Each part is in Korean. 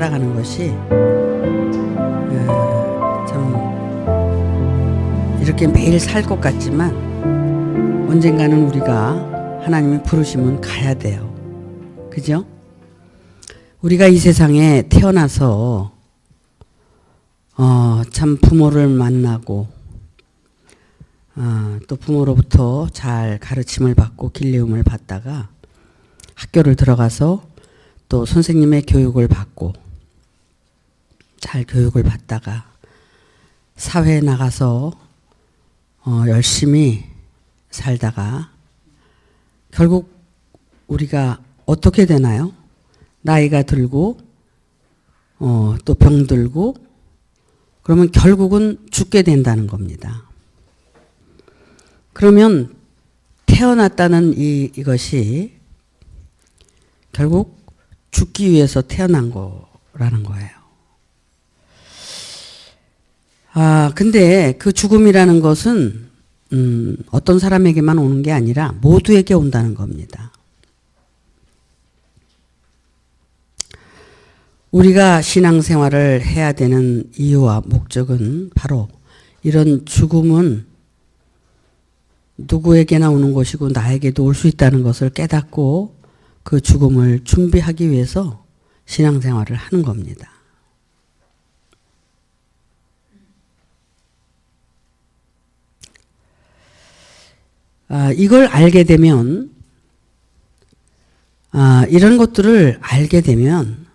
살아가는 것이 참 이렇게 매일 살 것 같지만 언젠가는 우리가 하나님이 부르시면 가야 돼요. 그죠? 우리가 이 세상에 태어나서 참 부모를 만나고 또 부모로부터 잘 가르침을 받고 길리움을 받다가 학교를 들어가서 또 선생님의 교육을 받고 잘 교육을 받다가 사회에 나가서 열심히 살다가 결국 우리가 어떻게 되나요? 나이가 들고 또 병들고 그러면 결국은 죽게 된다는 겁니다. 그러면 태어났다는 이것이 결국 죽기 위해서 태어난 거라는 거예요. 근데 그 죽음이라는 것은 어떤 사람에게만 오는 게 아니라 모두에게 온다는 겁니다. 우리가 신앙생활을 해야 되는 이유와 목적은 바로 이런 죽음은 누구에게나 오는 것이고 나에게도 올 수 있다는 것을 깨닫고 그 죽음을 준비하기 위해서 신앙생활을 하는 겁니다. 이걸 알게 되면 이런 것들을 알게 되면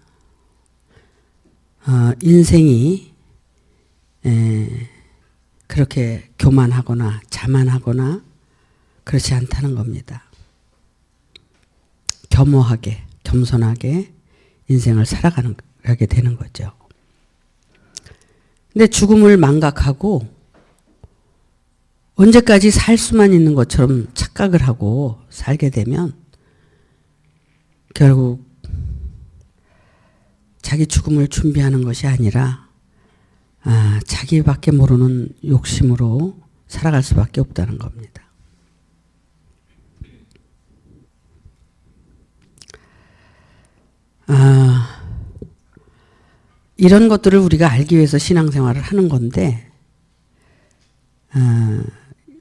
인생이 그렇게 교만하거나 자만하거나 그렇지 않다는 겁니다. 겸허하게 겸손하게 인생을 살아가게 되는 거죠. 근데 죽음을 망각하고 언제까지 살 수만 있는 것처럼 착각을 하고 살게 되면 결국 자기 죽음을 준비하는 것이 아니라 자기밖에 모르는 욕심으로 살아갈 수밖에 없다는 겁니다. 이런 것들을 우리가 알기 위해서 신앙생활을 하는 건데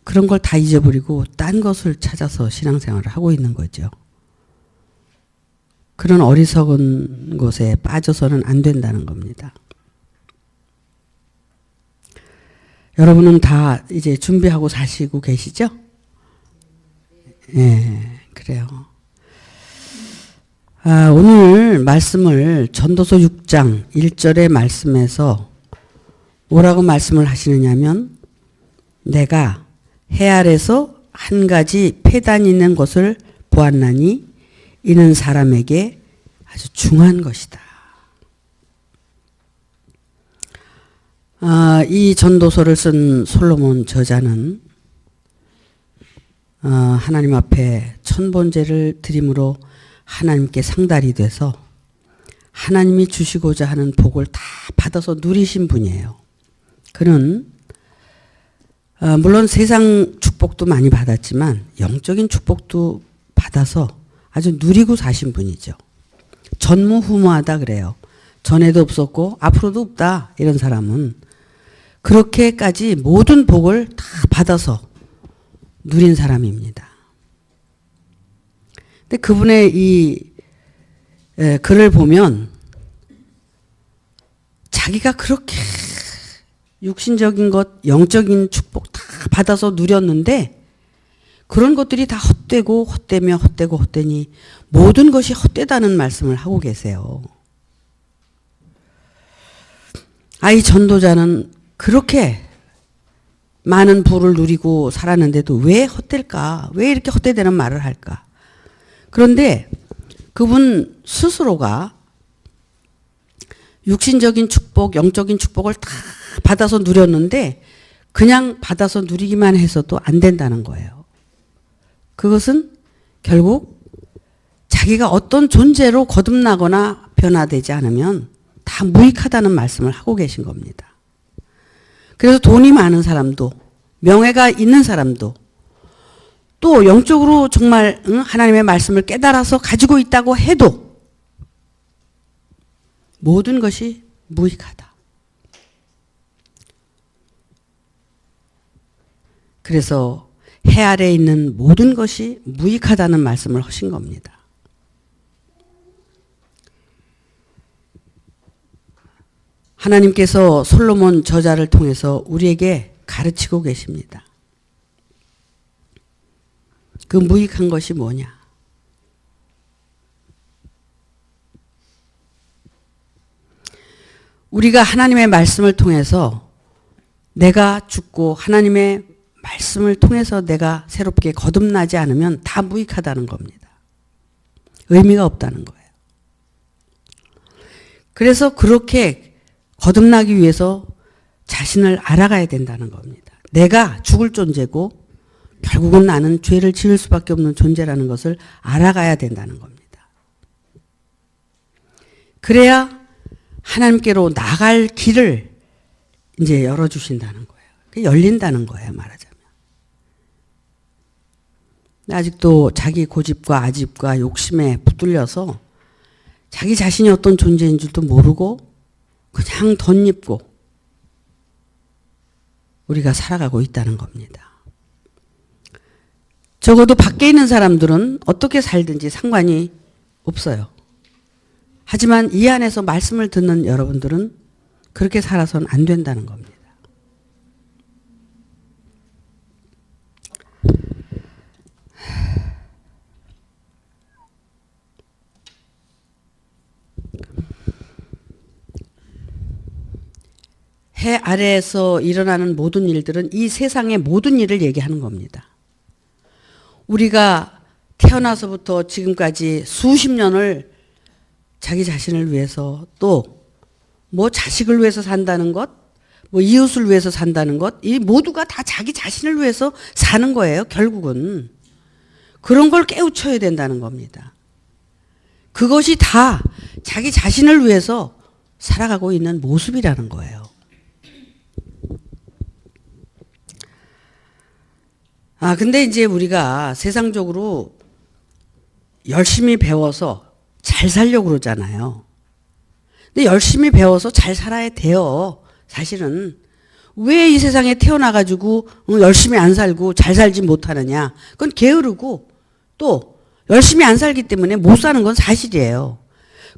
그런 걸 다 잊어버리고 딴 것을 찾아서 신앙생활을 하고 있는 거죠. 그런 어리석은 곳에 빠져서는 안 된다는 겁니다. 여러분은 다 이제 준비하고 사시고 계시죠? 예, 그래요. 오늘 말씀을 전도서 6장 1절의 말씀에서 뭐라고 말씀을 하시느냐면 내가 해 아래서 한 가지 폐단 있는 것을 보았나니 이는 사람에게 아주 중한 것이다. 이 전도서를 쓴 솔로몬 저자는 하나님 앞에 천번제를 드림으로 하나님께 상달이 돼서 하나님이 주시고자 하는 복을 다 받아서 누리신 분이에요. 그는 물론 세상 축복도 많이 받았지만 영적인 축복도 받아서 아주 누리고 사신 분이죠. 전무후무하다 그래요. 전에도 없었고 앞으로도 없다 이런 사람은 그렇게까지 모든 복을 다 받아서 누린 사람입니다. 근데 그분의 이 글을 보면 자기가 그렇게 육신적인 것, 영적인 축복 다 받아서 누렸는데 그런 것들이 다 헛되고 헛되며 헛되고 헛되니 모든 것이 헛되다는 말씀을 하고 계세요. 이 전도자는 그렇게 많은 부를 누리고 살았는데도 왜 헛될까? 왜 이렇게 헛되다는 말을 할까? 그런데 그분 스스로가 육신적인 축복, 영적인 축복을 다 받아서 누렸는데 그냥 받아서 누리기만 해서도 안 된다는 거예요. 그것은 결국 자기가 어떤 존재로 거듭나거나 변화되지 않으면 다 무익하다는 말씀을 하고 계신 겁니다. 그래서 돈이 많은 사람도 명예가 있는 사람도 또 영적으로 정말 하나님의 말씀을 깨달아서 가지고 있다고 해도 모든 것이 무익하다. 그래서 해 아래에 있는 모든 것이 무익하다는 말씀을 하신 겁니다. 하나님께서 솔로몬 저자를 통해서 우리에게 가르치고 계십니다. 그 무익한 것이 뭐냐? 우리가 하나님의 말씀을 통해서 내가 죽고 하나님의 말씀을 통해서 내가 새롭게 거듭나지 않으면 다 무익하다는 겁니다. 의미가 없다는 거예요. 그래서 그렇게 거듭나기 위해서 자신을 알아가야 된다는 겁니다. 내가 죽을 존재고 결국은 나는 죄를 지을 수밖에 없는 존재라는 것을 알아가야 된다는 겁니다. 그래야 하나님께로 나갈 길을 이제 열어주신다는 거예요. 열린다는 거예요, 말하자면. 아직도 자기 고집과 아집과 욕심에 붙들려서 자기 자신이 어떤 존재인 줄도 모르고 그냥 덧입고 우리가 살아가고 있다는 겁니다. 적어도 밖에 있는 사람들은 어떻게 살든지 상관이 없어요. 하지만 이 안에서 말씀을 듣는 여러분들은 그렇게 살아서는 안 된다는 겁니다. 해 아래에서 일어나는 모든 일들은 이 세상의 모든 일을 얘기하는 겁니다. 우리가 태어나서부터 지금까지 수십 년을 자기 자신을 위해서 또 뭐 자식을 위해서 산다는 것, 뭐 이웃을 위해서 산다는 것, 이 모두가 다 자기 자신을 위해서 사는 거예요, 결국은. 그런 걸 깨우쳐야 된다는 겁니다. 그것이 다 자기 자신을 위해서 살아가고 있는 모습이라는 거예요. 근데 이제 우리가 세상적으로 열심히 배워서 잘 살려고 그러잖아요. 근데 열심히 배워서 잘 살아야 돼요. 사실은. 왜 이 세상에 태어나가지고 열심히 안 살고 잘 살지 못하느냐. 그건 게으르고 또 열심히 안 살기 때문에 못 사는 건 사실이에요.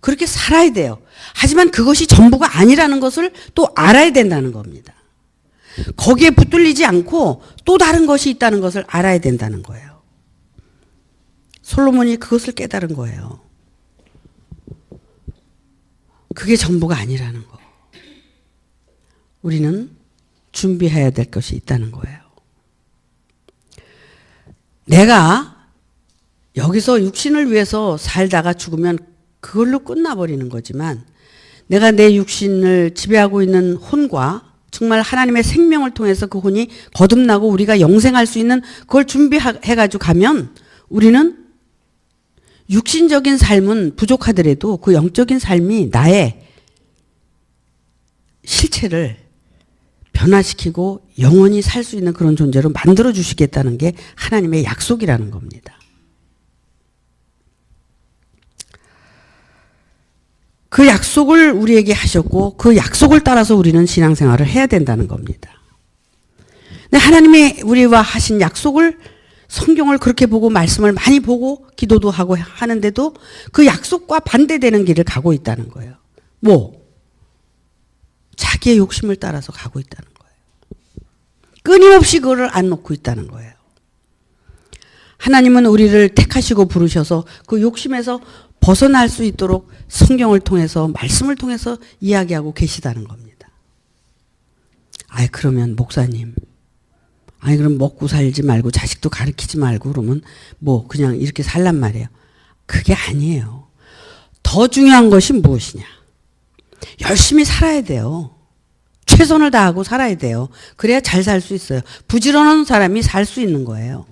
그렇게 살아야 돼요. 하지만 그것이 전부가 아니라는 것을 또 알아야 된다는 겁니다. 거기에 붙들리지 않고 또 다른 것이 있다는 것을 알아야 된다는 거예요. 솔로몬이 그것을 깨달은 거예요. 그게 전부가 아니라는 거. 우리는 준비해야 될 것이 있다는 거예요. 내가 여기서 육신을 위해서 살다가 죽으면 그걸로 끝나버리는 거지만 내가 내 육신을 지배하고 있는 혼과 정말 하나님의 생명을 통해서 그 혼이 거듭나고 우리가 영생할 수 있는 그걸 준비해가지고 가면 우리는 육신적인 삶은 부족하더라도 그 영적인 삶이 나의 실체를 변화시키고 영원히 살 수 있는 그런 존재로 만들어 주시겠다는 게 하나님의 약속이라는 겁니다. 그 약속을 우리에게 하셨고 그 약속을 따라서 우리는 신앙생활을 해야 된다는 겁니다. 근데 하나님이 우리와 하신 약속을 성경을 그렇게 보고 말씀을 많이 보고 기도도 하고 하는데도 그 약속과 반대되는 길을 가고 있다는 거예요. 뭐? 자기의 욕심을 따라서 가고 있다는 거예요. 끊임없이 그거를 안 놓고 있다는 거예요. 하나님은 우리를 택하시고 부르셔서 그 욕심에서 벗어날 수 있도록 성경을 통해서 말씀을 통해서 이야기하고 계시다는 겁니다. 그러면 목사님 그럼 먹고 살지 말고 자식도 가르치지 말고 그러면 뭐 그냥 이렇게 살란 말이에요. 그게 아니에요. 더 중요한 것이 무엇이냐. 열심히 살아야 돼요. 최선을 다하고 살아야 돼요. 그래야 잘 살 수 있어요. 부지런한 사람이 살 수 있는 거예요.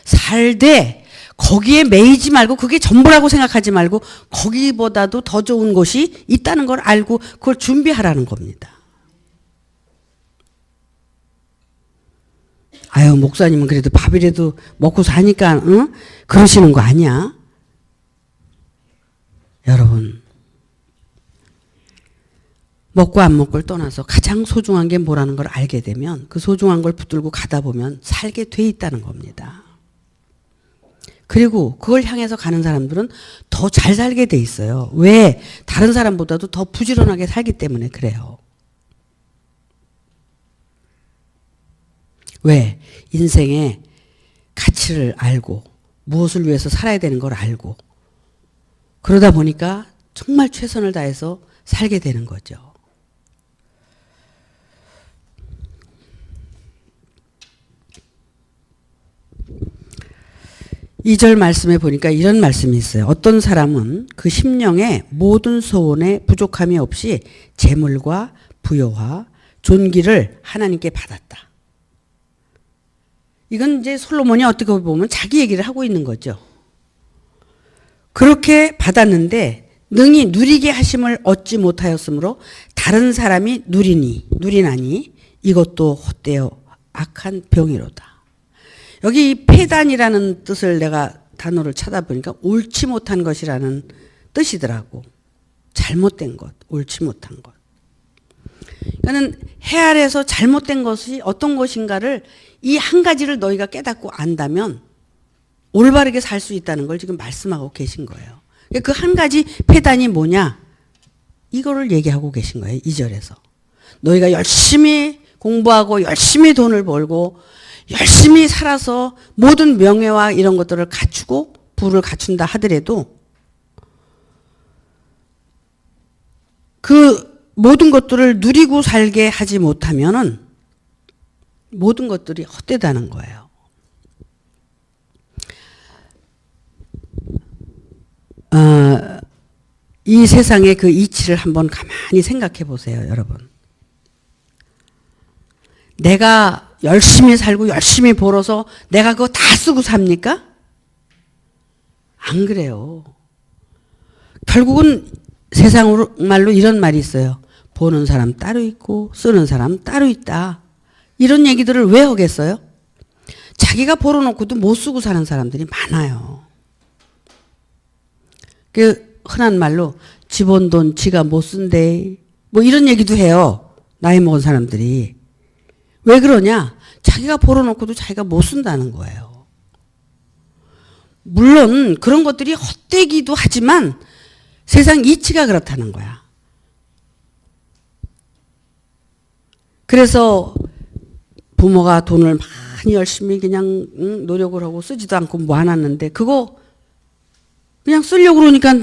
살되 거기에 매이지 말고 그게 전부라고 생각하지 말고 거기보다도 더 좋은 것이 있다는 걸 알고 그걸 준비하라는 겁니다. 목사님은 그래도 밥이라도 먹고 사니까 응? 그러시는 거 아니야? 여러분 먹고 안 먹고를 떠나서 가장 소중한 게 뭐라는 걸 알게 되면 그 소중한 걸 붙들고 가다 보면 살게 돼 있다는 겁니다. 그리고 그걸 향해서 가는 사람들은 더 잘 살게 돼 있어요. 왜? 다른 사람보다도 더 부지런하게 살기 때문에 그래요. 왜? 인생의 가치를 알고 무엇을 위해서 살아야 되는 걸 알고 그러다 보니까 정말 최선을 다해서 살게 되는 거죠. 2절 말씀에 보니까 이런 말씀이 있어요. 어떤 사람은 그 심령의 모든 소원에 부족함이 없이 재물과 부여와 존귀를 하나님께 받았다. 이건 이제 솔로몬이 어떻게 보면 자기 얘기를 하고 있는 거죠. 그렇게 받았는데 능히 누리게 하심을 얻지 못하였으므로 다른 사람이 누리나니 이것도 헛되어 악한 병이로다. 여기 이 폐단이라는 뜻을 내가 단어를 찾아보니까 옳지 못한 것이라는 뜻이더라고. 잘못된 것, 옳지 못한 것. 그러니까 해 아래에서 잘못된 것이 어떤 것인가를 이 한 가지를 너희가 깨닫고 안다면 올바르게 살 수 있다는 걸 지금 말씀하고 계신 거예요. 그 한 가지 폐단이 뭐냐? 이거를 얘기하고 계신 거예요. 2절에서. 너희가 열심히 공부하고 열심히 돈을 벌고 열심히 살아서 모든 명예와 이런 것들을 갖추고 부를 갖춘다 하더라도 그 모든 것들을 누리고 살게 하지 못하면은 모든 것들이 헛되다는 거예요. 이 세상의 그 이치를 한번 가만히 생각해 보세요, 여러분. 내가 열심히 살고 열심히 벌어서 내가 그거 다 쓰고 삽니까? 안 그래요. 결국은 세상으로 말로 이런 말이 있어요. 보는 사람 따로 있고 쓰는 사람 따로 있다. 이런 얘기들을 왜 하겠어요? 자기가 벌어놓고도 못 쓰고 사는 사람들이 많아요. 그 흔한 말로 지 번 돈 지가 못 쓴대. 뭐 이런 얘기도 해요. 나이 먹은 사람들이. 왜 그러냐? 자기가 벌어놓고도 자기가 못 쓴다는 거예요. 물론 그런 것들이 헛되기도 하지만 세상 이치가 그렇다는 거야. 그래서 부모가 돈을 많이 열심히 그냥 노력을 하고 쓰지도 않고 모아놨는데 그거 그냥 쓰려고 그러니까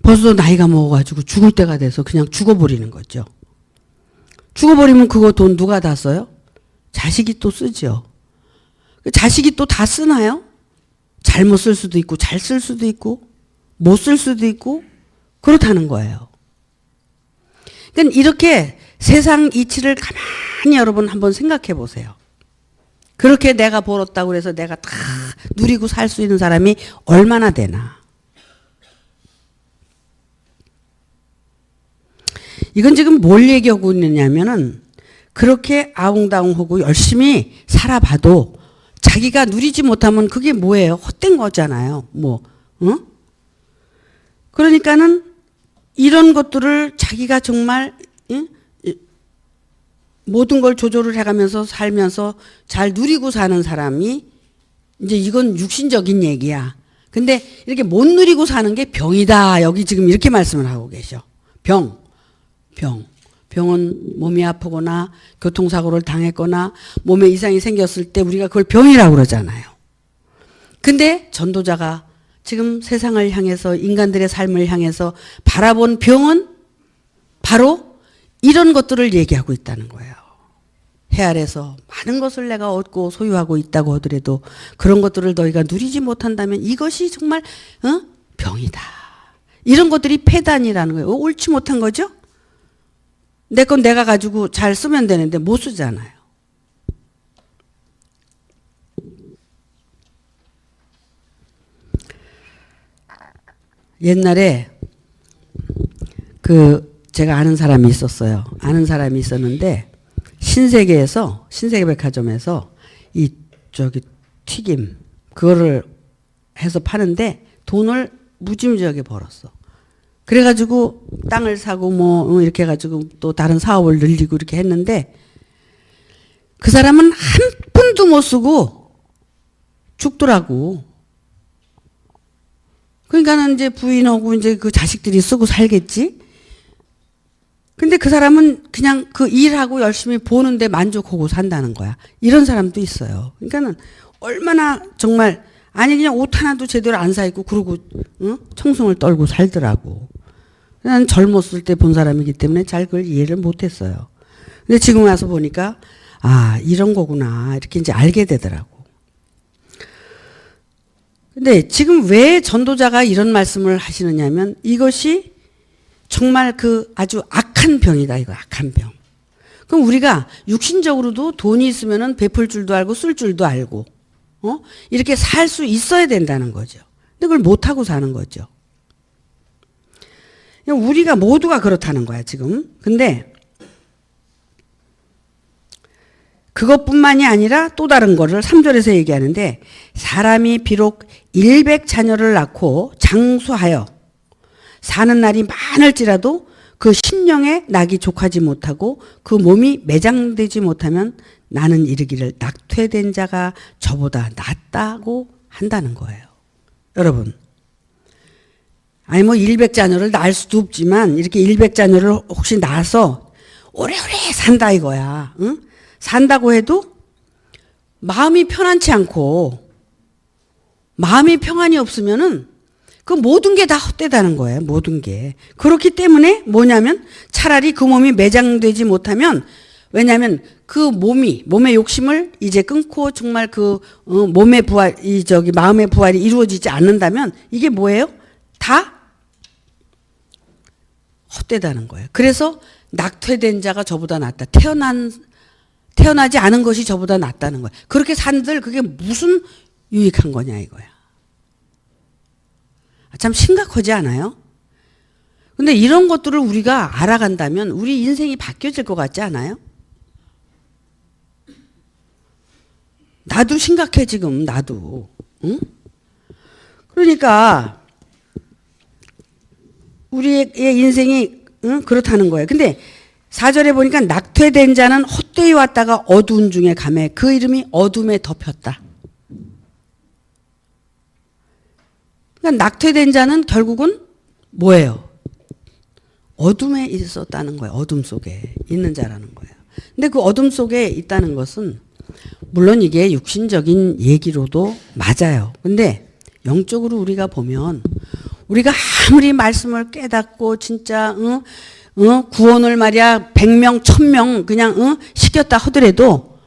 벌써 나이가 먹어가지고 죽을 때가 돼서 그냥 죽어버리는 거죠. 죽어버리면 그거 돈 누가 다 써요? 자식이 또 쓰죠. 자식이 또 다 쓰나요? 잘못 쓸 수도 있고 잘 쓸 수도 있고 못 쓸 수도 있고 그렇다는 거예요. 그러니까 이렇게 세상 이치를 가만히 여러분 한번 생각해 보세요. 그렇게 내가 벌었다고 해서 내가 다 누리고 살 수 있는 사람이 얼마나 되나. 이건 지금 뭘 얘기하고 있느냐면은 그렇게 아웅다웅하고 열심히 살아봐도 자기가 누리지 못하면 그게 뭐예요? 헛된 거잖아요. 뭐, 어? 그러니까는 이런 것들을 자기가 정말 모든 걸 조절을 해가면서 살면서 잘 누리고 사는 사람이 이제 이건 육신적인 얘기야. 근데 이렇게 못 누리고 사는 게 병이다. 여기 지금 이렇게 말씀을 하고 계셔. 병은 몸이 아프거나 교통사고를 당했거나 몸에 이상이 생겼을 때 우리가 그걸 병이라고 그러잖아요. 근데 전도자가 지금 세상을 향해서 인간들의 삶을 향해서 바라본 병은 바로 이런 것들을 얘기하고 있다는 거예요. 해 아래서 많은 것을 내가 얻고 소유하고 있다고 하더라도 그런 것들을 너희가 누리지 못한다면 이것이 정말 병이다. 이런 것들이 폐단이라는 거예요. 옳지 못한 거죠? 내 건 내가 가지고 잘 쓰면 되는데 못 쓰잖아요. 옛날에 제가 아는 사람이 있었어요. 아는 사람이 있었는데 신세계에서 신세계백화점에서 튀김 그거를 해서 파는데 돈을 무지무지하게 벌었어. 그래가지고 땅을 사고 뭐 이렇게 해가지고 또 다른 사업을 늘리고 이렇게 했는데 그 사람은 한 푼도 못 쓰고 죽더라고. 그러니까는 이제 부인하고 이제 그 자식들이 쓰고 살겠지. 근데 그 사람은 그냥 그 일하고 열심히 보는데 만족하고 산다는 거야. 이런 사람도 있어요. 그러니까는 얼마나 정말 아니 그냥 옷 하나도 제대로 안 사 입고 그러고 청승을 떨고 살더라고. 난 젊었을 때 본 사람이기 때문에 잘 그걸 이해를 못했어요. 근데 지금 와서 보니까 아 이런 거구나 이렇게 이제 알게 되더라고. 근데 지금 왜 전도자가 이런 말씀을 하시느냐면 이것이 정말 그 아주 악한 병이다 이거 악한 병. 그럼 우리가 육신적으로도 돈이 있으면은 베풀 줄도 알고 쓸 줄도 알고 이렇게 살 수 있어야 된다는 거죠. 근데 그걸 못하고 사는 거죠. 우리가 모두가 그렇다는 거야 지금. 근데 그것뿐만이 아니라 또 다른 거를 3절에서 얘기하는데 사람이 비록 100자녀를 낳고 장수하여 사는 날이 많을지라도 그 심령에 낙이 족하지 못하고 그 몸이 매장되지 못하면 나는 이르기를 낙퇴된 자가 저보다 낫다고 한다는 거예요. 여러분 아니 뭐 100자녀를 낳을 수도 없지만 이렇게 100자녀를 혹시 낳아서 오래오래 산다 이거야. 응? 산다고 해도 마음이 편안치 않고 마음이 평안이 없으면은 그 모든 게 다 헛되다는 거예요. 모든 게. 그렇기 때문에 뭐냐면 차라리 그 몸이 매장되지 못하면 왜냐하면 그 몸의 욕심을 이제 끊고 정말 그 몸의 부활, 마음의 부활이 이루어지지 않는다면 이게 뭐예요? 다 헛되다는 거예요. 그래서 낙퇴된 자가 저보다 낫다. 태어나지 않은 것이 저보다 낫다는 거예요. 그렇게 산들 그게 무슨 유익한 거냐 이거야. 참 심각하지 않아요? 근데 이런 것들을 우리가 알아간다면 우리 인생이 바뀌어질 것 같지 않아요? 나도 심각해 지금 나도. 응? 그러니까 우리의 인생이 그렇다는 거예요. 근데 4절에 보니까 낙퇴된 자는 헛되이 왔다가 어두운 중에 가매 그 이름이 어둠에 덮였다. 그러니까 낙퇴된 자는 결국은 뭐예요? 어둠에 있었다는 거예요. 어둠 속에 있는 자라는 거예요. 근데 그 어둠 속에 있다는 것은 물론 이게 육신적인 얘기로도 맞아요. 근데 영적으로 우리가 보면 우리가 아무리 말씀을 깨닫고 진짜 구원을 말이야 100명 1000명 그냥 시켰다 하더라도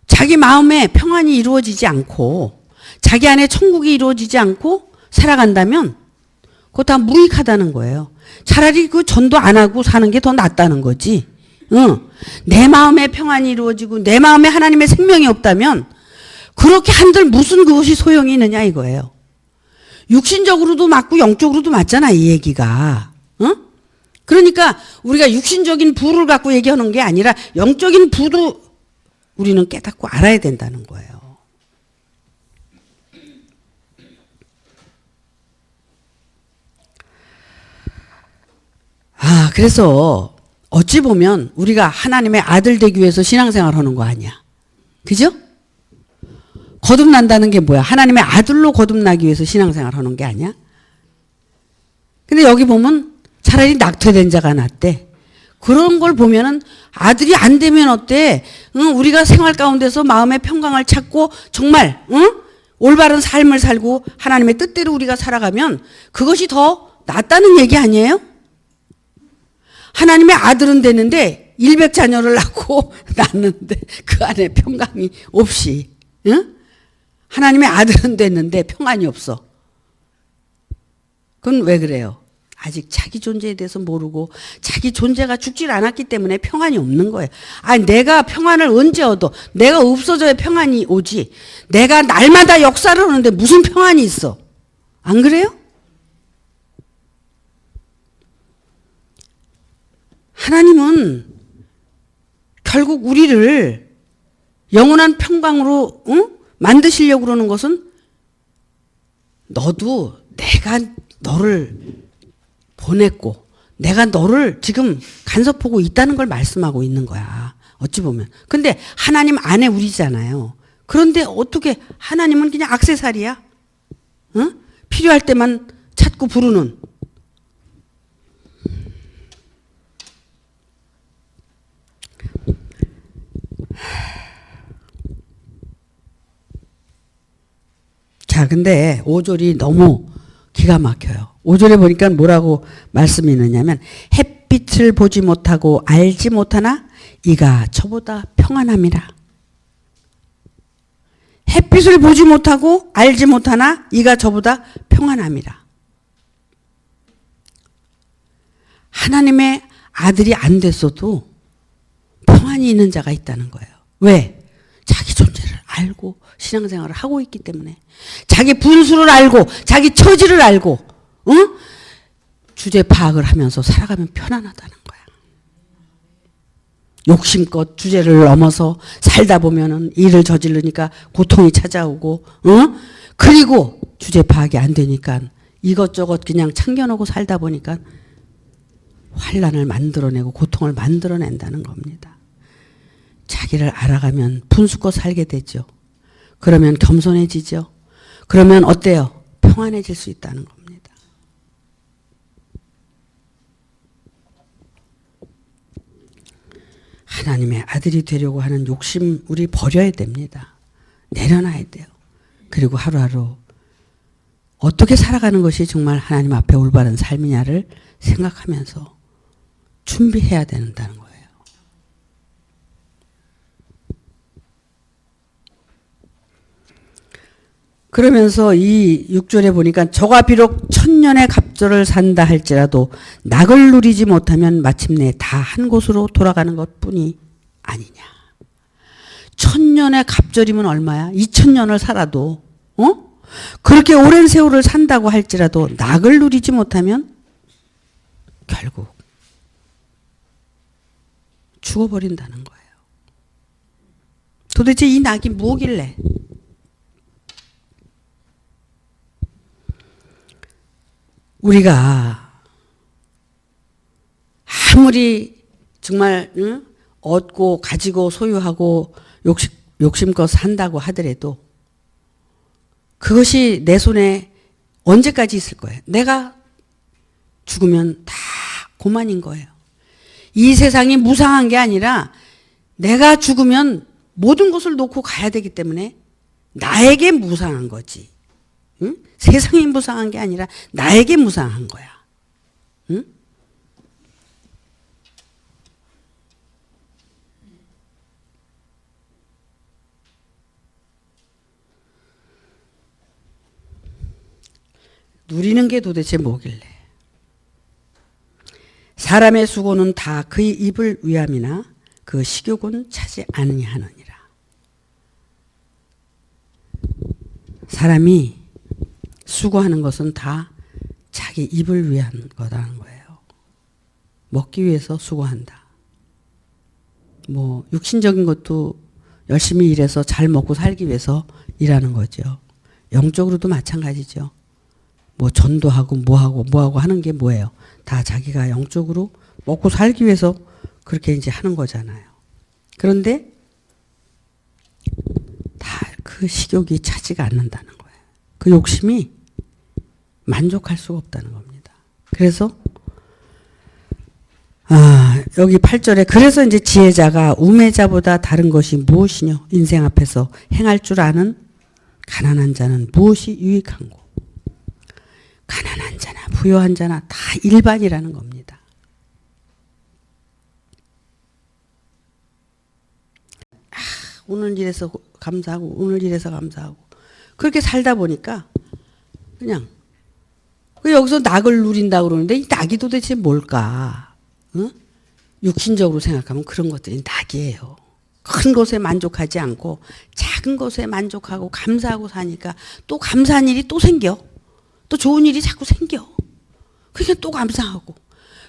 자기 마음에 평안이 이루어지지 않고 자기 안에 천국이 이루어지지 않고 살아간다면 그거 다 무익하다는 거예요. 차라리 그 전도 안 하고 사는 게 더 낫다는 거지. 내 마음에 평안이 이루어지고 내 마음에 하나님의 생명이 없다면 그렇게 한들 무슨 그것이 소용이 있느냐 이거예요. 육신적으로도 맞고 영적으로도 맞잖아 이 얘기가. 그러니까 우리가 육신적인 부를 갖고 얘기하는 게 아니라 영적인 부도 우리는 깨닫고 알아야 된다는 거예요. 그래서 어찌 보면 우리가 하나님의 아들 되기 위해서 신앙생활 하는 거 아니야. 그죠? 거듭난다는 게 뭐야? 하나님의 아들로 거듭나기 위해서 신앙생활 하는 게 아니야? 근데 여기 보면 차라리 낙퇴된 자가 낫대. 그런 걸 보면은 아들이 안 되면 어때? 우리가 생활 가운데서 마음의 평강을 찾고 정말 올바른 삶을 살고 하나님의 뜻대로 우리가 살아가면 그것이 더 낫다는 얘기 아니에요? 하나님의 아들은 되는데 100자녀를 낳고 낳는데 그 안에 평강이 없이 하나님의 아들은 됐는데 평안이 없어. 그건 왜 그래요? 아직 자기 존재에 대해서 모르고 자기 존재가 죽질 않았기 때문에 평안이 없는 거예요. 내가 평안을 언제 얻어? 내가 없어져야 평안이 오지. 내가 날마다 역사를 하는데 무슨 평안이 있어? 안 그래요? 하나님은 결국 우리를 영원한 평강으로 만드시려고 그러는 것은 너도 내가 너를 보냈고 내가 너를 지금 간섭하고 있다는 걸 말씀하고 있는 거야. 어찌 보면. 근데 하나님 안에 우리잖아요. 그런데 어떻게 하나님은 그냥 액세서리야? 응? 필요할 때만 찾고 부르는. 자, 근데 5절이 너무 기가 막혀요. 5절에 보니까 뭐라고 말씀이 있느냐면 햇빛을 보지 못하고 알지 못하나 이가 저보다 평안함이라. 햇빛을 보지 못하고 알지 못하나 이가 저보다 평안함이라. 하나님의 아들이 안 됐어도 평안이 있는 자가 있다는 거예요. 왜? 자기 존재를 알고 신앙생활을 하고 있기 때문에. 자기 분수를 알고 자기 처지를 알고 주제 파악을 하면서 살아가면 편안하다는 거야. 욕심껏 주제를 넘어서 살다 보면은 일을 저지르니까 고통이 찾아오고 그리고 주제 파악이 안 되니까 이것저것 그냥 참겨놓고 살다 보니까 환난을 만들어내고 고통을 만들어낸다는 겁니다. 자기를 알아가면 분수껏 살게 되죠. 그러면 겸손해지죠. 그러면 어때요? 평안해질 수 있다는 겁니다. 하나님의 아들이 되려고 하는 욕심 우리 버려야 됩니다. 내려놔야 돼요. 그리고 하루하루 어떻게 살아가는 것이 정말 하나님 앞에 올바른 삶이냐를 생각하면서 준비해야 된다는 거예요. 그러면서 이 6절에 보니까 저가 비록 천년의 갑절을 산다 할지라도 낙을 누리지 못하면 마침내 다 한 곳으로 돌아가는 것뿐이 아니냐. 천년의 갑절이면 얼마야? 2000년을 살아도 그렇게 오랜 세월을 산다고 할지라도 낙을 누리지 못하면 결국 죽어버린다는 거예요. 도대체 이 낙이 뭐길래? 우리가 아무리 정말 얻고 가지고 소유하고 욕심껏 산다고 하더라도 그것이 내 손에 언제까지 있을 거예요? 내가 죽으면 다 고만인 거예요. 이 세상이 무상한 게 아니라 내가 죽으면 모든 것을 놓고 가야 되기 때문에 나에게 무상한 거지. 응? 세상이 무상한 게 아니라 나에게 무상한 거야. 응? 누리는 게 도대체 뭐길래? 사람의 수고는 다 그의 입을 위함이나 그 식욕은 차지 아니하느니라. 사람이 수고하는 것은 다 자기 입을 위한 거라는 거예요. 먹기 위해서 수고한다. 뭐 육신적인 것도 열심히 일해서 잘 먹고 살기 위해서 일하는 거죠. 영적으로도 마찬가지죠. 뭐 전도하고 뭐하고 하는 게 뭐예요? 다 자기가 영적으로 먹고 살기 위해서 그렇게 이제 하는 거잖아요. 그런데 다 그 식욕이 차지가 않는다는 거예요. 그 욕심이 만족할 수가 없다는 겁니다. 그래서 여기 8절에 그래서 이제 지혜자가 우매자보다 다른 것이 무엇이뇨? 인생 앞에서 행할 줄 아는 가난한 자는 무엇이 유익한고? 가난한 자나 부유한 자나 다 일반이라는 겁니다. 오늘 일해서 감사하고 오늘 일해서 감사하고 그렇게 살다 보니까 그냥 여기서 낙을 누린다고 그러는데 이 낙이 도대체 뭘까? 응? 육신적으로 생각하면 그런 것들이 낙이에요. 큰 것에 만족하지 않고 작은 것에 만족하고 감사하고 사니까 또 감사한 일이 또 생겨. 또 좋은 일이 자꾸 생겨. 그러니까 또 감사하고.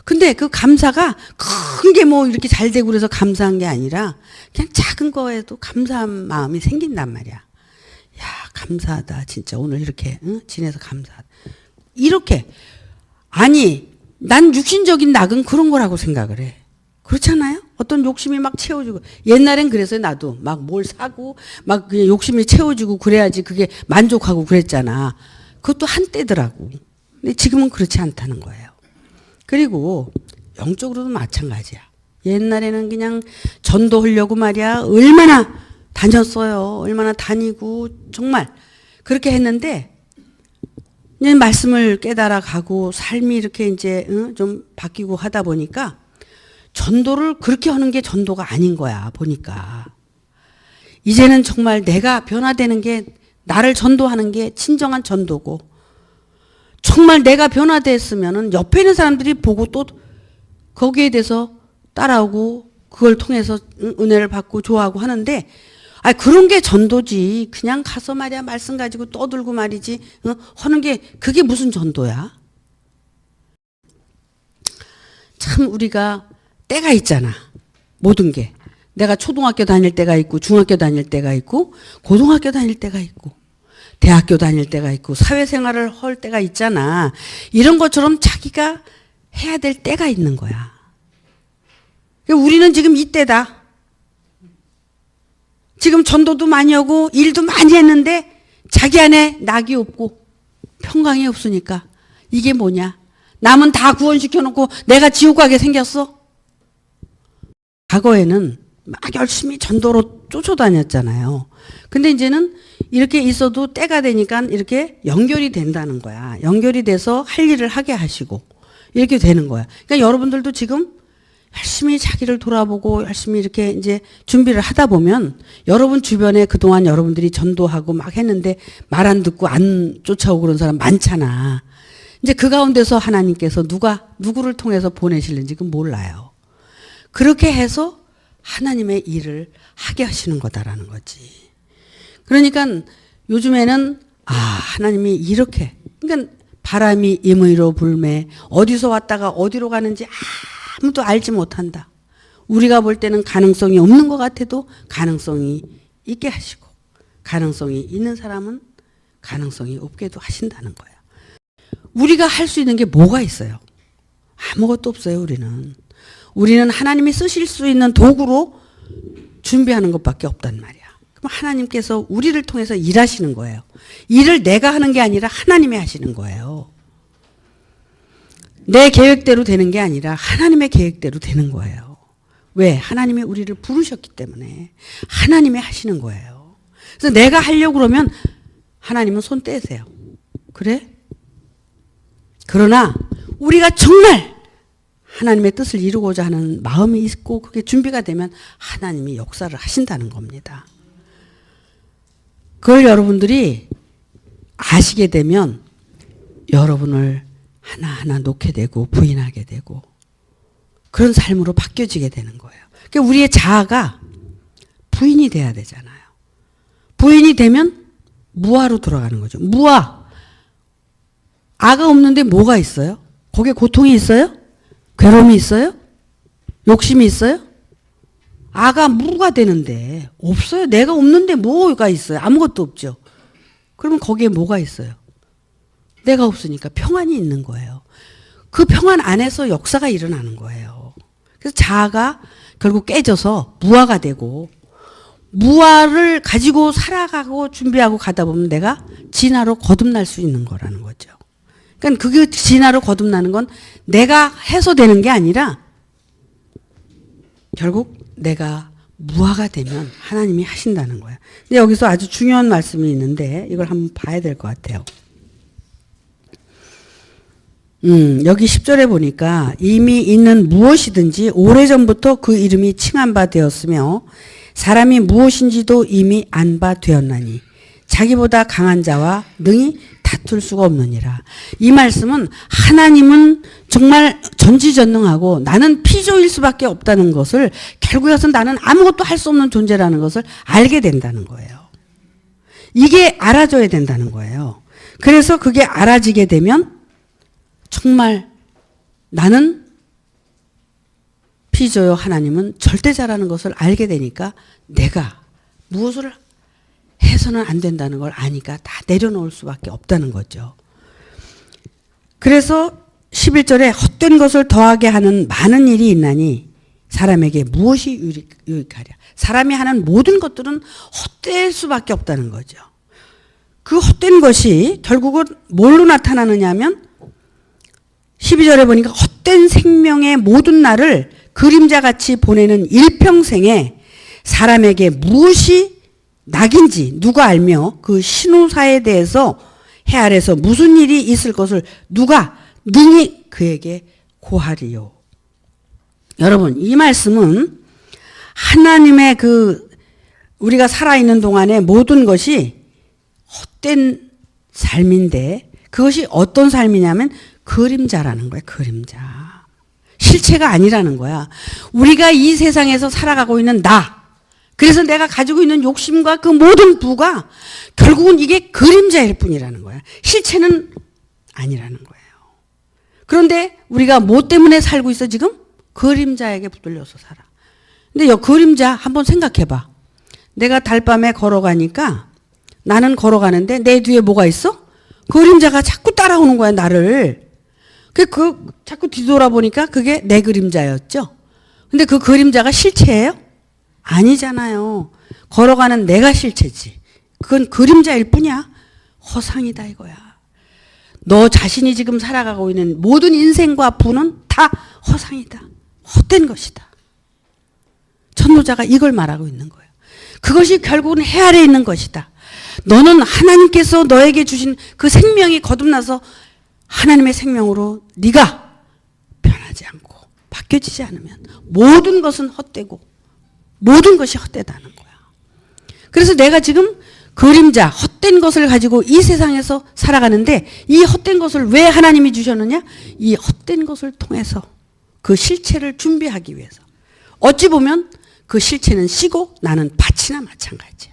근데 그 감사가 큰 게 뭐 이렇게 잘 되고 그래서 감사한 게 아니라 그냥 작은 거에도 감사한 마음이 생긴단 말이야. 야, 감사하다. 진짜 오늘 이렇게 지내서 감사하다. 이렇게. 아니, 난 육신적인 낙은 그런 거라고 생각을 해. 그렇잖아요? 어떤 욕심이 막 채워지고. 옛날엔 그래서 나도 막 뭘 사고 막 그냥 욕심이 채워지고 그래야지 그게 만족하고 그랬잖아. 그것도 한때더라고. 근데 지금은 그렇지 않다는 거예요. 그리고 영적으로도 마찬가지야. 옛날에는 그냥 전도하려고 말이야. 얼마나 다녔어요. 얼마나 다니고 정말 그렇게 했는데 그냥 말씀을 깨달아 가고 삶이 이렇게 이제 좀 바뀌고 하다 보니까 전도를 그렇게 하는 게 전도가 아닌 거야. 보니까. 이제는 정말 내가 변화되는 게 나를 전도하는 게 진정한 전도고 정말 내가 변화됐으면은 옆에 있는 사람들이 보고 또 거기에 대해서 따라오고 그걸 통해서 은혜를 받고 좋아하고 하는데 그런 게 전도지. 그냥 가서 말이야 말씀 가지고 떠들고 말이지 하는 게 그게 무슨 전도야. 참 우리가 때가 있잖아. 모든 게. 내가 초등학교 다닐 때가 있고 중학교 다닐 때가 있고 고등학교 다닐 때가 있고 대학교 다닐 때가 있고 사회생활을 할 때가 있잖아. 이런 것처럼 자기가 해야 될 때가 있는 거야. 우리는 지금 이때다. 지금 전도도 많이 하고 일도 많이 했는데 자기 안에 낙이 없고 평강이 없으니까 이게 뭐냐. 남은 다 구원시켜놓고 내가 지옥 가게 생겼어. 과거에는 막 열심히 전도로 쫓아다녔잖아요. 근데 이제는 이렇게 있어도 때가 되니까 이렇게 연결이 된다는 거야. 연결이 돼서 할 일을 하게 하시고 이렇게 되는 거야. 그러니까 여러분들도 지금 열심히 자기를 돌아보고 열심히 이렇게 이제 준비를 하다 보면 여러분 주변에 그동안 여러분들이 전도하고 막 했는데 말 안 듣고 안 쫓아오고 그런 사람 많잖아. 이제 그 가운데서 하나님께서 누구를 통해서 보내실는지 그건 몰라요. 그렇게 해서 하나님의 일을 하게 하시는 거다라는 거지. 그러니까 요즘에는 하나님이 이렇게 그러니까 바람이 임의로 불매 어디서 왔다가 어디로 가는지 아무도 알지 못한다. 우리가 볼 때는 가능성이 없는 것 같아도 가능성이 있게 하시고 가능성이 있는 사람은 가능성이 없게도 하신다는 거예요. 우리가 할 수 있는 게 뭐가 있어요? 아무것도 없어요. 우리는 하나님이 쓰실 수 있는 도구로 준비하는 것밖에 없단 말이야. 그럼 하나님께서 우리를 통해서 일하시는 거예요. 일을 내가 하는 게 아니라 하나님이 하시는 거예요. 내 계획대로 되는 게 아니라 하나님의 계획대로 되는 거예요. 왜? 하나님이 우리를 부르셨기 때문에 하나님이 하시는 거예요. 그래서 내가 하려고 그러면 하나님은 손 떼세요. 그래? 그러나 우리가 정말 하나님의 뜻을 이루고자 하는 마음이 있고 그게 준비가 되면 하나님이 역사를 하신다는 겁니다. 그걸 여러분들이 아시게 되면 여러분을 하나하나 놓게 되고 부인하게 되고 그런 삶으로 바뀌어지게 되는 거예요. 그러니까 우리의 자아가 부인이 돼야 되잖아요. 부인이 되면 무아로 돌아가는 거죠. 무아. 아가 없는데 뭐가 있어요? 거기에 고통이 있어요? 괴로움이 있어요? 욕심이 있어요? 아가 무가 되는데 없어요. 내가 없는데 뭐가 있어요? 아무것도 없죠. 그러면 거기에 뭐가 있어요? 내가 없으니까 평안이 있는 거예요. 그 평안 안에서 역사가 일어나는 거예요. 그래서 자아가 결국 깨져서 무아가 되고 무아를 가지고 살아가고 준비하고 가다 보면 내가 진화로 거듭날 수 있는 거라는 거죠. 그러니까 그게 진화로 거듭나는 건 내가 해서 되는 게 아니라 결국 내가 무아가 되면 하나님이 하신다는 거야. 근데 여기서 아주 중요한 말씀이 있는데 이걸 한번 봐야 될 것 같아요. 여기 10절에 보니까 이미 있는 무엇이든지 오래전부터 그 이름이 칭한 바 되었으며 사람이 무엇인지도 이미 안 바 되었나니 자기보다 강한 자와 능히 다툴 수가 없느니라. 이 말씀은 하나님은 정말 전지전능하고 나는 피조일 수밖에 없다는 것을 결국에서 나는 아무것도 할 수 없는 존재라는 것을 알게 된다는 거예요. 이게 알아져야 된다는 거예요. 그래서 그게 알아지게 되면 정말 나는 피조요 하나님은 절대자라는 것을 알게 되니까 내가 무엇을 해서는 안 된다는 걸 아니까 다 내려놓을 수밖에 없다는 거죠. 그래서 11절에 헛된 것을 더하게 하는 많은 일이 있나니 사람에게 무엇이 유익하랴. 사람이 하는 모든 것들은 헛될 수밖에 없다는 거죠. 그 헛된 것이 결국은 뭘로 나타나느냐 하면 12절에 보니까 헛된 생명의 모든 날을 그림자같이 보내는 일평생에 사람에게 무엇이 낙인지 누가 알며 그 신호사에 대해서 해 아래서 무슨 일이 있을 것을 누가 능히 그에게 고하리요. 여러분, 이 말씀은 하나님의 우리가 살아있는 동안에 모든 것이 헛된 삶인데 그것이 어떤 삶이냐면 그림자라는 거예요. 그림자. 실체가 아니라는 거야. 우리가 이 세상에서 살아가고 있는 나. 그래서 내가 가지고 있는 욕심과 그 모든 부가 결국은 이게 그림자일 뿐이라는 거야. 실체는 아니라는 거예요. 그런데 우리가 뭐 때문에 살고 있어 지금? 그림자에게 붙들려서 살아. 근데 이 그림자 한번 생각해 봐. 내가 달밤에 걸어가니까 나는 걸어가는데 내 뒤에 뭐가 있어? 그림자가 자꾸 따라오는 거야, 나를. 자꾸 뒤돌아보니까 그게 내 그림자였죠. 근데 그 그림자가 실체예요? 아니잖아요. 걸어가는 내가 실체지. 그건 그림자일 뿐이야. 허상이다 이거야. 너 자신이 지금 살아가고 있는 모든 인생과 부는 다 허상이다. 헛된 것이다. 천도자가 이걸 말하고 있는 거예요. 그것이 결국은 해 아래에 있는 것이다. 너는 하나님께서 너에게 주신 그 생명이 거듭나서 하나님의 생명으로 네가 변하지 않고 바뀌어지지 않으면 모든 것은 헛되고 모든 것이 헛되다는 거야. 그래서 내가 지금 그림자, 헛된 것을 가지고 이 세상에서 살아가는데 이 헛된 것을 왜 하나님이 주셨느냐? 이 헛된 것을 통해서 그 실체를 준비하기 위해서. 어찌 보면 그 실체는 씨고 나는 밭이나 마찬가지야.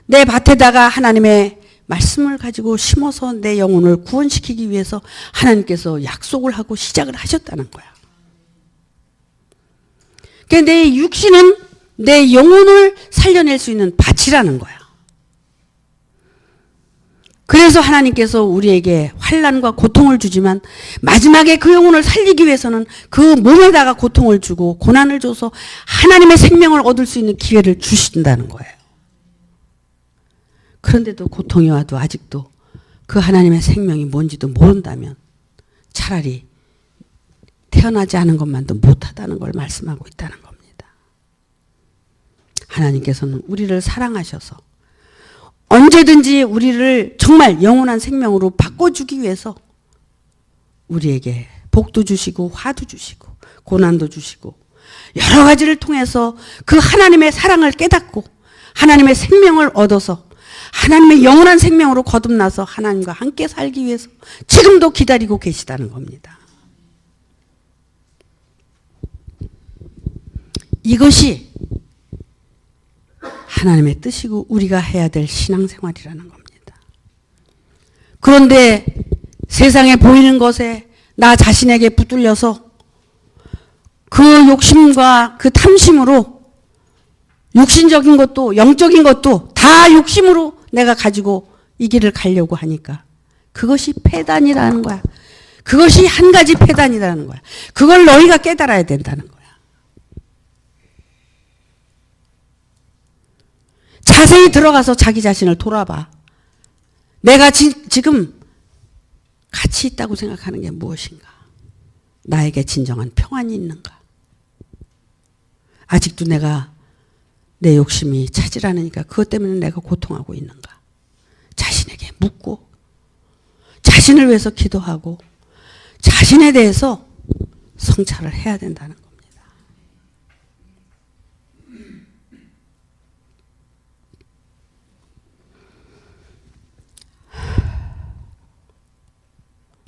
내 밭에다가 하나님의 말씀을 가지고 심어서 내 영혼을 구원시키기 위해서 하나님께서 약속을 하고 시작을 하셨다는 거야. 그러니까 내 육신은 내 영혼을 살려낼 수 있는 밭이라는 거야. 그래서 하나님께서 우리에게 환난과 고통을 주지만 마지막에 그 영혼을 살리기 위해서는 그 몸에다가 고통을 주고 고난을 줘서 하나님의 생명을 얻을 수 있는 기회를 주신다는 거예요. 그런데도 고통이 와도 아직도 그 하나님의 생명이 뭔지도 모른다면 차라리 태어나지 않은 것만도 못하다는 걸 말씀하고 있다는 겁니다. 하나님께서는 우리를 사랑하셔서 언제든지 우리를 정말 영원한 생명으로 바꿔주기 위해서 우리에게 복도 주시고 화도 주시고 고난도 주시고 여러 가지를 통해서 그 하나님의 사랑을 깨닫고 하나님의 생명을 얻어서 하나님의 영원한 생명으로 거듭나서 하나님과 함께 살기 위해서 지금도 기다리고 계시다는 겁니다. 이것이 하나님의 뜻이고 우리가 해야 될 신앙생활이라는 겁니다. 그런데 세상에 보이는 것에 나 자신에게 붙들려서 그 욕심과 그 탐심으로 육신적인 것도 영적인 것도 다 욕심으로 내가 가지고 이 길을 가려고 하니까 그것이 패단이라는 거야. 그것이 한 가지 패단이라는 거야. 그걸 너희가 깨달아야 된다는 거야. 자세히 들어가서 자기 자신을 돌아봐. 내가 지금 가치 있다고 생각하는 게 무엇인가? 나에게 진정한 평안이 있는가? 아직도 내가 내 욕심이 차질 않으니까 그것 때문에 내가 고통하고 있는가? 자신에게 묻고 자신을 위해서 기도하고 자신에 대해서 성찰을 해야 된다는 겁니다.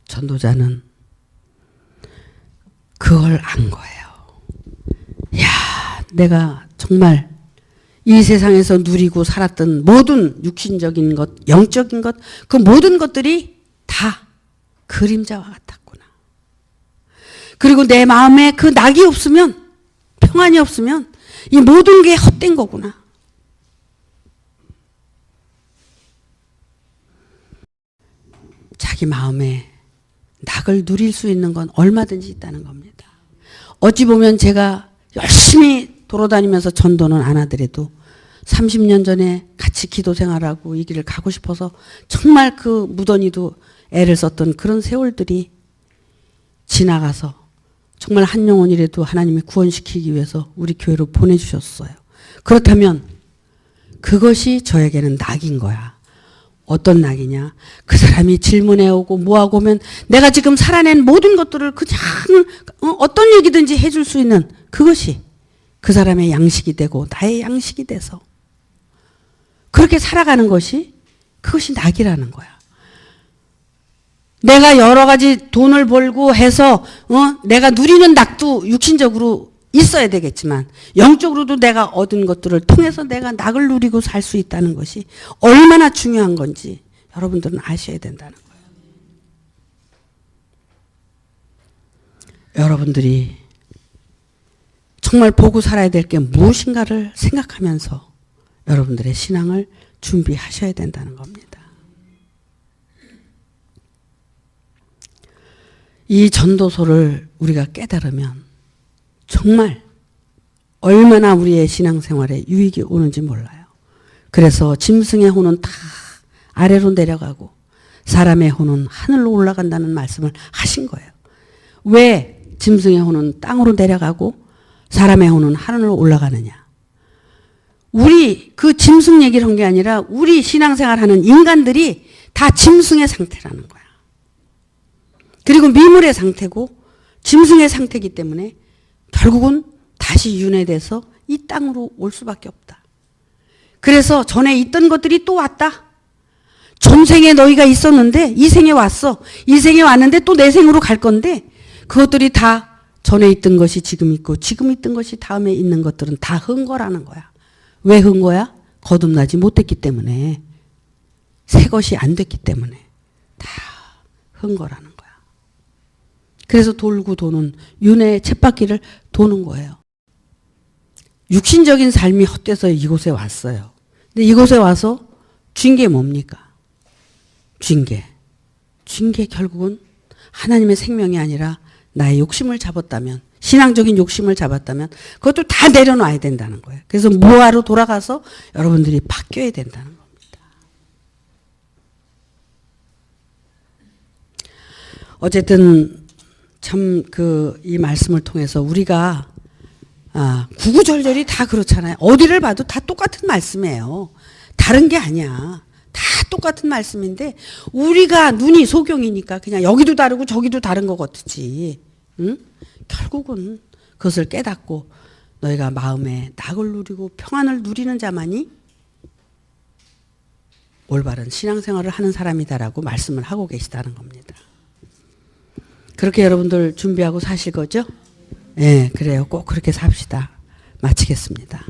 전도자는 그걸 안 거예요. 야, 내가 정말 이 세상에서 누리고 살았던 모든 육신적인 것, 영적인 것, 그 모든 것들이 다 그림자와 같았구나. 그리고 내 마음에 그 낙이 없으면, 평안이 없으면 이 모든 게 헛된 거구나. 자기 마음에 낙 낙을 누릴 수 있는 건 얼마든지 있다는 겁니다. 어찌 보면 제가 열심히 돌아다니면서 전도는 안 하더라도 30년 전에 같이 기도 생활하고 이 길을 가고 싶어서 정말 그 무던히도 애를 썼던 그런 세월들이 지나가서 정말 한 영혼이라도 하나님이 구원시키기 위해서 우리 교회로 보내주셨어요. 그렇다면 그것이 저에게는 낙인 거야. 어떤 낙이냐? 그 사람이 질문해 오고 뭐하고 오면 내가 지금 살아낸 모든 것들을 그냥 어떤 얘기든지 해줄 수 있는 그것이 그 사람의 양식이 되고 나의 양식이 돼서 그렇게 살아가는 것이 그것이 낙이라는 거야. 내가 여러 가지 돈을 벌고 해서 내가 누리는 낙도 육신적으로 있어야 되겠지만 영적으로도 내가 얻은 것들을 통해서 내가 낙을 누리고 살 수 있다는 것이 얼마나 중요한 건지 여러분들은 아셔야 된다는 거예요. 여러분들이 정말 보고 살아야 될 게 무엇인가를 생각하면서 여러분들의 신앙을 준비하셔야 된다는 겁니다. 이 전도서를 우리가 깨달으면 정말 얼마나 우리의 신앙생활에 유익이 오는지 몰라요. 그래서 짐승의 혼은 다 아래로 내려가고 사람의 혼은 하늘로 올라간다는 말씀을 하신 거예요. 왜 짐승의 혼은 땅으로 내려가고 사람의 혼은 하늘로 올라가느냐? 우리 그 짐승 얘기를 한 게 아니라 우리 신앙생활 하는 인간들이 다 짐승의 상태라는 거야. 그리고 미물의 상태고 짐승의 상태이기 때문에 결국은 다시 윤회돼서 이 땅으로 올 수밖에 없다. 그래서 전에 있던 것들이 또 왔다. 전생에 너희가 있었는데 이 생에 왔어. 이 생에 왔는데 또 내 생으로 갈 건데 그것들이 다 전에 있던 것이 지금 있고 지금 있던 것이 다음에 있는 것들은 다 흥거라는 거야. 왜 흥거야? 거듭나지 못했기 때문에 새 것이 안 됐기 때문에 다 흥거라는 거야. 그래서 돌고 도는 윤회의 쳇바퀴를 도는 거예요. 육신적인 삶이 헛돼서 이곳에 왔어요. 근데 이곳에 와서 쥔 게 뭡니까? 쥔 게 결국은 하나님의 생명이 아니라 나의 욕심을 잡았다면 신앙적인 욕심을 잡았다면 그것도 다 내려놔야 된다는 거예요. 그래서 무아로 돌아가서 여러분들이 바뀌어야 된다는 겁니다. 어쨌든 참 이 말씀을 통해서 우리가 구구절절이 다 그렇잖아요. 어디를 봐도 다 똑같은 말씀이에요. 다른 게 아니야. 다 똑같은 말씀인데 우리가 눈이 소경이니까 그냥 여기도 다르고 저기도 다른 것 같지. 응? 결국은 그것을 깨닫고 너희가 마음에 낙을 누리고 평안을 누리는 자만이 올바른 신앙생활을 하는 사람이다라고 말씀을 하고 계시다는 겁니다. 그렇게 여러분들 준비하고 사실 거죠? 네, 그래요. 꼭 그렇게 삽시다. 마치겠습니다.